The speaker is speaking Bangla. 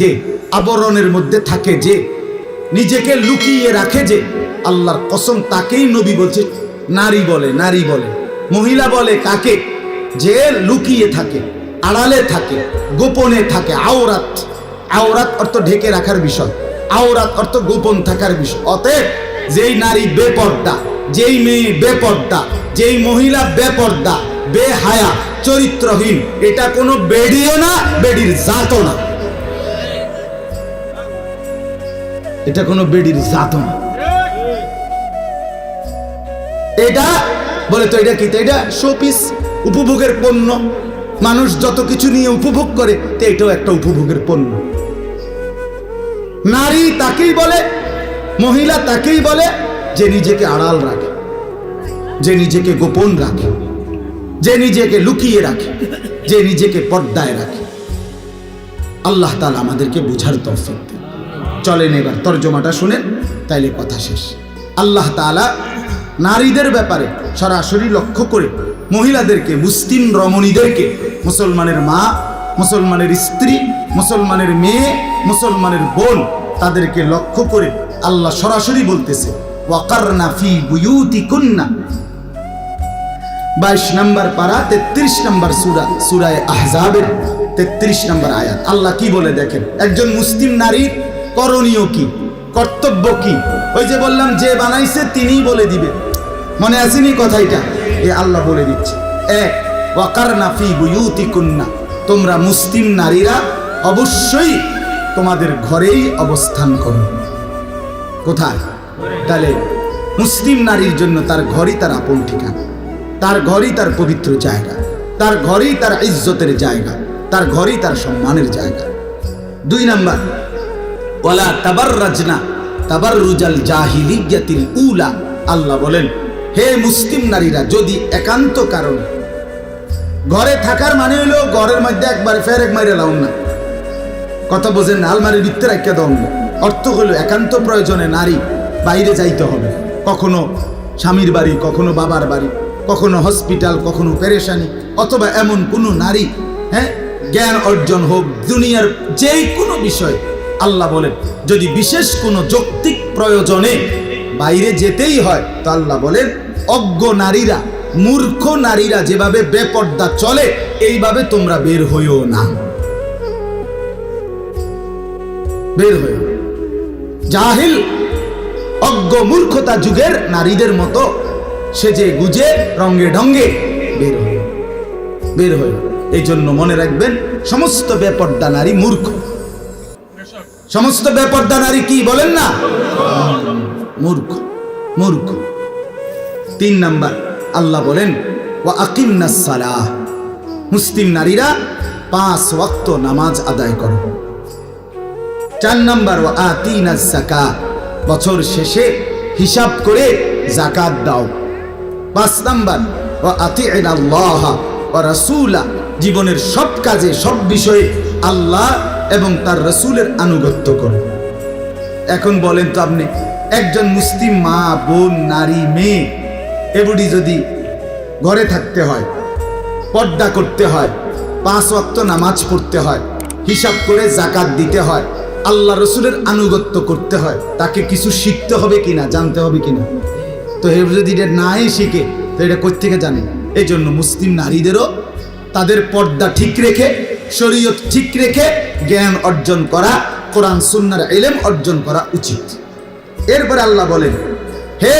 যে আবরণের মধ্যে থাকে, যে নিজেকে লুকিয়ে রাখে, যে আল্লাহর কসম তাকেই নবী বলছে নারী বলে। নারী বলে, মহিলা বলে কাকে? যে লুকিয়ে থাকে, আড়ালে থাকে, গোপনে থাকে। আওরাত, আওরাত অর্থ ঢেকে রাখার বিষয়, আওরাত অর্থ গোপন থাকার বিষয়। অতএব যেই নারী বেপর্দা, যেই মেয়ে বেপর্দা, যেই মহিলা বেপর্দা, বেহায়া, চরিত্রহীন, এটা কোনো বেডিও না, বেডির জাতও না। এটা কোনো বেডির জাতও না। এটা বলে তো এটা কি? এটা শোপিস, উপভোগের পণ্য। মানুষ যত কিছু নিয়ে উপভোগ করে, তো এটাও একটা উপভোগের পণ্য। নারী তাকেই বলে, মহিলা তাকেই বলে যে নিজেকে আড়াল রাখে, যে নিজেকে গোপন রাখে, যে নিজেকে লুকিয়ে রাখে, যে নিজেকে পর্দায় রাখে। আল্লাহ তাআলা আমাদেরকে বুঝার তৌফিক দেন। চলেন এবার তরজমাটা শুনেন, তাইলে কথা শেষ। আল্লাহ তাআলা নারীদের ব্যাপারে সরাসরি লক্ষ্য করে মহিলাদেরকে, মুসলিম রমণীদেরকে, মুসলমানের মা, মুসলমানের স্ত্রী, মুসলমানের মেয়ে, মুসলমানের বোন, তাদেরকে লক্ষ্য করে আল্লাহ সরাসরি বলতেছে ওয়াকারনা ফি বুয়ুতিকুন্না। 22 নম্বর পারা 33 নম্বর সূরা, সূরা আহজাবের 33 নম্বর আয়াত। আল্লাহ কি বলে দেখেন, একজন মুসলিম নারীর করণীয় কি, কর্তব্য কি? ওই যে বললাম, যে বানাইছে তিনিই বলে দিবে। মনে আসেনি কথাইটা? এ আল্লাহ বলে দিচ্ছে। এক, ওয়াকারনা ফি বুয়ুতিকুন্না, তোমরা মুসলিম নারীরা অবশ্যই তোমাদের ঘরেই অবস্থান করো। কোথায়? তাহলে মুসলিম নারীর জন্য তার ঘরই তার আপন ঠিকানা, তার ঘরই তার পবিত্র জায়গা, তার ঘরই তার ইজ্জতের জায়গা, তার ঘরই তার সম্মানের জায়গা। 2 নাম্বার, ওয়ালা তাবাররাজনা তাবাররুজাল জাহিলিয়াতিল উলা। আল্লাহ বলেন, হে মুসলিম নারীরা, যদি একান্ত কারণে, ঘরে থাকার মানে হলো ঘরের মধ্যে একবার ফেরেক মাইরে লাউন না, কথা বোঝেন না, আলমারির ভিতরে রাখিয়া দাও না। অর্থ হলো একান্ত প্রয়োজনে নারী বাইরে যাইতে হবে, কখনো স্বামীর বাড়ি, কখনো বাবার বাড়ি, কখনো হসপিটাল, কখনো পেরেশানি, অথবা এমন কোনো নারী, জ্ঞান অর্জন হোক, দুনিয়ার যে কোনো বিষয়। আল্লাহ বলেন, যদি বিশেষ কোনো যৌক্তিক প্রয়োজনে বাইরে যেতেই হয়, তো আল্লাহ বলেন অজ্ঞ নারীরা, মূর্খ নারীরা যেভাবে বেপর্দা চলে, এইভাবে তোমরা বের হইও না, বের হইও। জাহিল, অজ্ঞ, মূর্খতা যুগের নারীদের মতো সেজে গুজে রঙ্গে ঢঙ্গে বের হইও, বের হইও। এই জন্য মনে রাখবেন, সমস্ত বেপর্দা নারী মূর্খ। সমস্ত বেপর্দা নারী কি বলেন না? মূর্খ, মূর্খ। 3 নাম্বার, আল্লাহ বলেন ওয়া আকিমনাস সালাহ, মুসলিম নারীরা 5 ওয়াক্ত নামাজ আদায় করো। 4 নাম্বার, ওয়া আতিনাজ যাকাত, বছর শেষে হিসাব করে যাকাত দাও। 5 নাম্বার, ওয়া আতিউল্লাহ ওয়া রাসূলা, জীবনের সব কাজে, সব বিষয়ে আল্লাহ এবং তার রাসূলের আনুগত্য করো। এখন বলেন তো আপনি, একজন মুসলিম মা, বোন, নারী, মেয়ে, এগুলি যদি ঘরে থাকতে হয়, পর্দা করতে হয়, 5 ওয়াক্ত নামাজ পড়তে হয়, হিসাব করে যাকাত দিতে হয়, আল্লাহ রসুলের আনুগত্য করতে হয়, তাকে কিছু শিখতে হবে কিনা, জানতে হবে কিনা? তো এ যদি এটা নাই শিখে, তো এটা কোত্থেকে জানে? এই জন্য মুসলিম নারীদেরও তাদের পর্দা ঠিক রেখে, শরীয়ত ঠিক রেখে জ্ঞান অর্জন করা, কোরআন সুন্নাহর ইলম অর্জন করা উচিত। এরপরে আল্লাহ বলেন, হে